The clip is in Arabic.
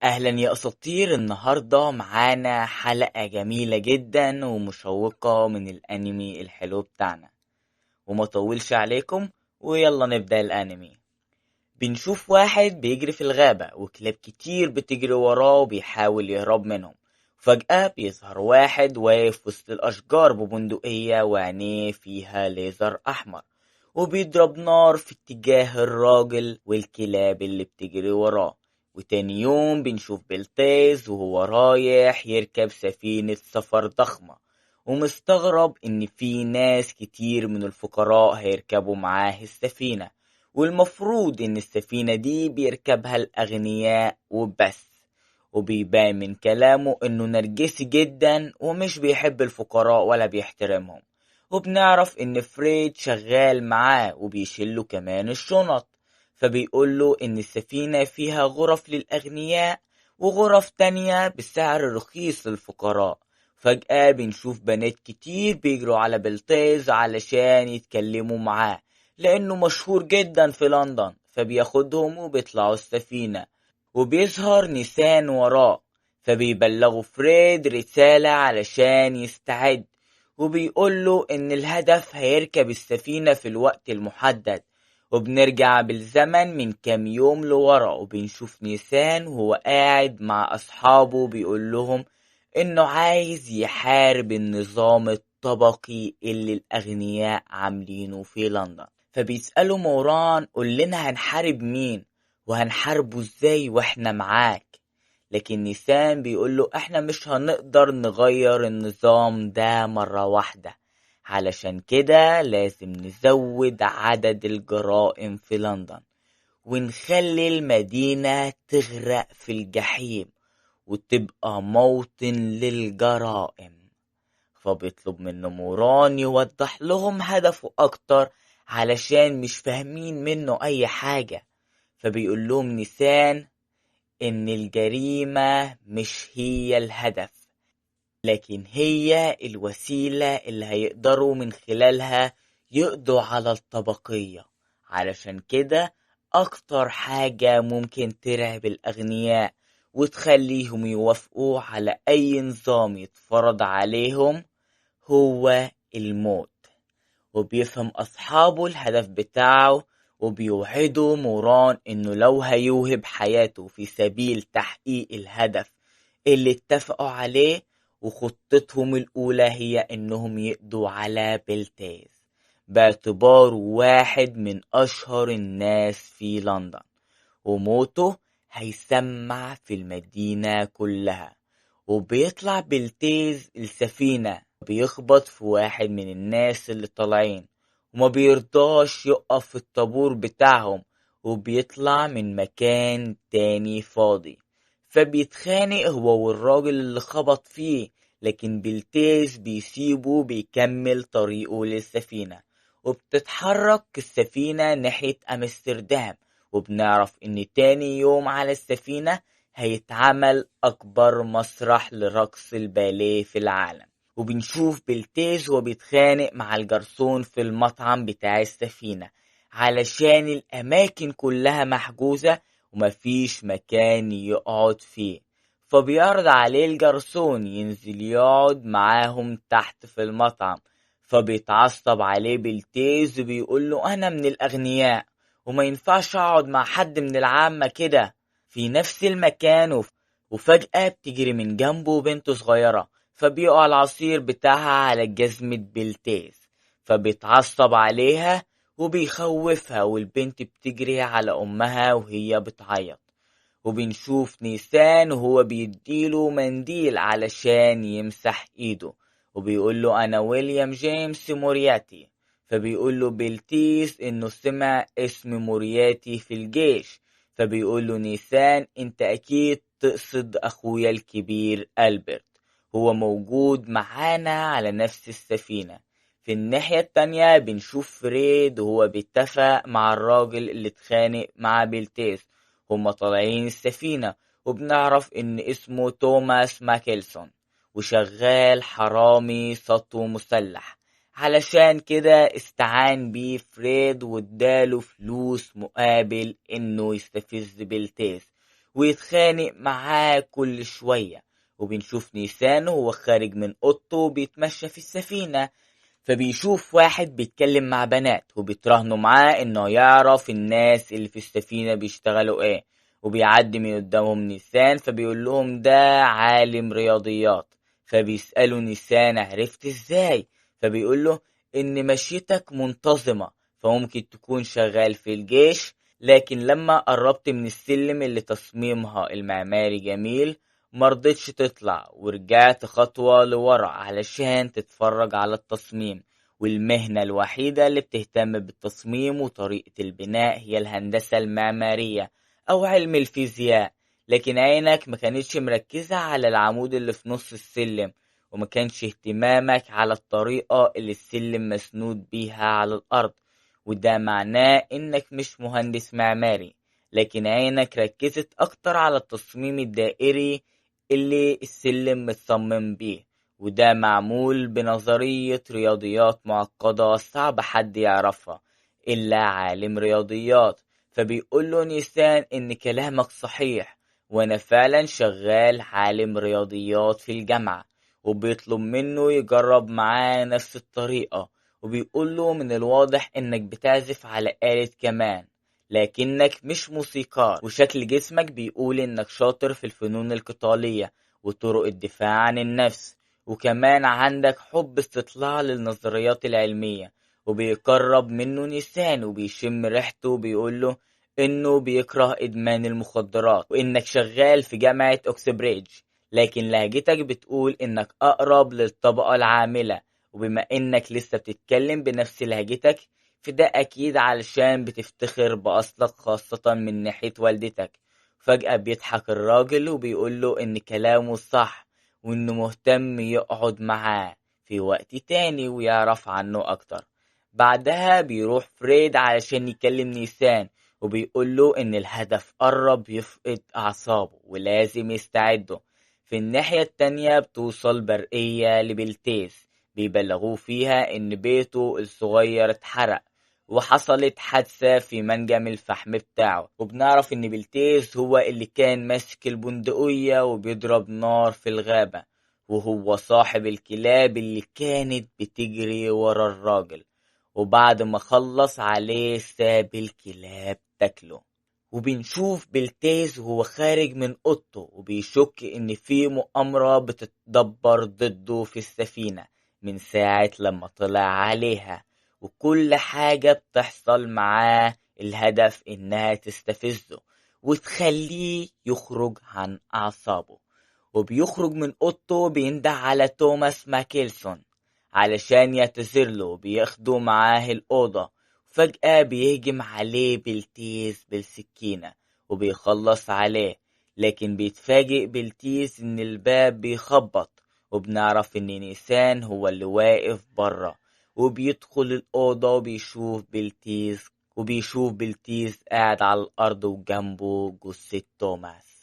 أهلا يا أساطير. النهاردة معانا حلقة جميلة جدا ومشوقة من الأنمي الحلو بتاعنا، وما طولش عليكم ويلا نبدأ الأنمي. بنشوف واحد بيجري في الغابة وكلاب كتير بتجري وراه وبيحاول يهرب منهم. فجأة بيظهر واحد واقف وسط الأشجار ببندقية وعينيه فيها ليزر أحمر، وبيضرب نار في اتجاه الراجل والكلاب اللي بتجري وراه. وتاني يوم بنشوف بلتيز وهو رايح يركب سفينة سفر ضخمة، ومستغرب إن في ناس كتير من الفقراء هيركبوا معاه السفينة، والمفروض إن السفينة دي بيركبها الأغنياء وبس. وبيبان من كلامه إنه نرجسي جدا ومش بيحب الفقراء ولا بيحترمهم. وبنعرف إن فريد شغال معاه وبيشيله كمان الشنط، فبيقوله إن السفينة فيها غرف للأغنياء وغرف تانية بسعر رخيص للفقراء. فجأة بنشوف بنات كتير بيجروا على بلتيز علشان يتكلموا معاه لأنه مشهور جدا في لندن، فبياخدهم وبيطلعوا السفينة. وبيظهر نيسان وراه، فبيبلغوا فريد رسالة علشان يستعد، وبيقوله إن الهدف هيركب السفينة في الوقت المحدد. وبنرجع بالزمن من كام يوم لورا وبنشوف نيسان وهو قاعد مع أصحابه بيقول لهم إنه عايز يحارب النظام الطبقي اللي الأغنياء عاملينه في لندن. فبيسألوا موران قول لنا هنحارب مين وهنحاربه ازاي واحنا معاك. لكن نيسان بيقوله احنا مش هنقدر نغير النظام ده مرة واحدة، علشان كده لازم نزود عدد الجرائم في لندن ونخلي المدينة تغرق في الجحيم وتبقى موطن للجرائم. فبيطلب منه موران يوضح لهم هدفه أكتر علشان مش فاهمين منه أي حاجة. فبيقول لهم نيسان إن الجريمة مش هي الهدف، لكن هي الوسيلة اللي هيقدروا من خلالها يقضوا على الطبقية. علشان كده أكتر حاجة ممكن ترعب الأغنياء وتخليهم يوافقوا على أي نظام يتفرض عليهم هو الموت. وبيفهم أصحابه الهدف بتاعه وبيوعدوا موران إنه لو هيوهب حياته في سبيل تحقيق الهدف اللي اتفقوا عليه. وخطتهم الأولى هي إنهم يقضوا على بلتيز باعتباره واحد من أشهر الناس في لندن، وموته هيسمع في المدينة كلها. وبيطلع بلتيز السفينة بيخبط في واحد من الناس اللي طالعين وما بيرضاش يقف في الطابور بتاعهم، وبيطلع من مكان تاني فاضي. فبيتخانق هو والراجل اللي خبط فيه، لكن بلتيز بيسيبه بيكمل طريقه للسفينة. وبتتحرك السفينة ناحية أمستردام، وبنعرف إن تاني يوم على السفينة هيتعمل أكبر مسرح لرقص الباليه في العالم. وبنشوف بلتيز وبيتخانق مع الجرسون في المطعم بتاع السفينة علشان الأماكن كلها محجوزة ومفيش مكان يقعد فيه. فبيعرض عليه الجرسون ينزل يقعد معاهم تحت في المطعم. فبيتعصب عليه بلتيز وبيقوله أنا من الأغنياء وما ينفعش أقعد مع حد من العامة كده في نفس المكان. وفجأة بتجري من جنبه بنت صغيرة، فبيقع العصير بتاعها على جزمة بلتيز. فبيتعصب عليها وبيخوفها، والبنت بتجري على أمها وهي بتعيط. وبنشوف نيسان وهو بيديله منديل علشان يمسح ايده، وبيقوله انا ويليام جيمس مورياتي. فبيقوله بلتيس انه سمع اسم مورياتي في الجيش. فبيقوله نيسان انت اكيد تقصد اخويا الكبير ألبرت، هو موجود معانا على نفس السفينة. في الناحية التانية بنشوف فريد وهو بيتفق مع الراجل اللي اتخانق مع بلتيس. هما طالعين السفينة، وبنعرف ان اسمه توماس ماكيلسون وشغال حرامي سطو مسلح. علشان كده استعان بيه فريد واداله فلوس مقابل انه يستفز بلتيس ويتخانق معاه كل شوية. وبنشوف نيسان وهو خارج من أوضته وبيتمشى في السفينة، فبيشوف واحد بيتكلم مع بنات وبيتراهنوا معاه انه يعرف الناس اللي في السفينة بيشتغلوا ايه. وبيعدي من قدامهم نيسان فبيقول لهم ده عالم رياضيات. فبيسألوا نيسان عرفت ازاي؟ فبيقول له ان مشيتك منتظمة، فممكن تكون شغال في الجيش، لكن لما قربت من السلم اللي تصميمها المعماري جميل مرضتش تطلع ورجعت خطوة لورا علشان تتفرج على التصميم. والمهنة الوحيدة اللي بتهتم بالتصميم وطريقة البناء هي الهندسة المعمارية أو علم الفيزياء. لكن عينك ما كانتش مركزة على العمود اللي في نص السلم، وما كانش اهتمامك على الطريقة اللي السلم مسنود بيها على الأرض. وده معناه إنك مش مهندس معماري، لكن عينك ركزت أكتر على التصميم الدائري اللي السلم متصمم بيه. وده معمول بنظرية رياضيات معقدة صعب حد يعرفها إلا عالم رياضيات. فبيقول له نيسان إن كلامك صحيح، وأنا فعلا شغال عالم رياضيات في الجامعة. وبيطلب منه يجرب معاه نفس الطريقة، وبيقول له من الواضح إنك بتعزف على آلة كمان لكنك مش موسيقار، وشكل جسمك بيقول إنك شاطر في الفنون القتالية وطرق الدفاع عن النفس، وكمان عندك حب استطلاع للنظريات العلمية. وبيقرب منه نيسان وبيشم ريحته وبيقوله إنه بيكره إدمان المخدرات وإنك شغال في جامعة أوكسبريدج، لكن لهجتك بتقول إنك أقرب للطبقة العاملة. وبما إنك لسه بتتكلم بنفس لهجتك فده أكيد علشان بتفتخر بأصلك خاصة من ناحية والدتك. فجأة بيضحك الراجل وبيقوله إن كلامه صح، وإنه مهتم يقعد معاه في وقت تاني ويعرف عنه أكتر. بعدها بيروح فريد علشان يكلم نيسان وبيقوله إن الهدف قرب يفقد أعصابه ولازم يستعده. في الناحية التانية بتوصل برقية لبلتيس بيبلغوه فيها إن بيته الصغير اتحرق وحصلت حادثة في منجم الفحم بتاعه. وبنعرف ان بلتيز هو اللي كان ماسك البندقية وبيضرب نار في الغابة، وهو صاحب الكلاب اللي كانت بتجري ورا الراجل، وبعد ما خلص عليه ساب الكلاب تاكله. وبنشوف بلتيز وهو خارج من اوضته وبيشك ان في مؤامرة بتتدبر ضده في السفينة من ساعة لما طلع عليها، وكل حاجة بتحصل معاه الهدف إنها تستفزه وتخليه يخرج عن أعصابه. وبيخرج من أوضته بينده على توماس ماكيلسون علشان يعتذرله، بياخده معاه الأوضة. فجأة بيهجم عليه بلتيز بالسكينة وبيخلص عليه، لكن بيتفاجئ بلتيز إن الباب بيخبط. وبنعرف إن نيسان هو اللي واقف برا، وبيدخل الأوضة وبيشوف بلتيز قاعد على الأرض وجنبه جثة توماس.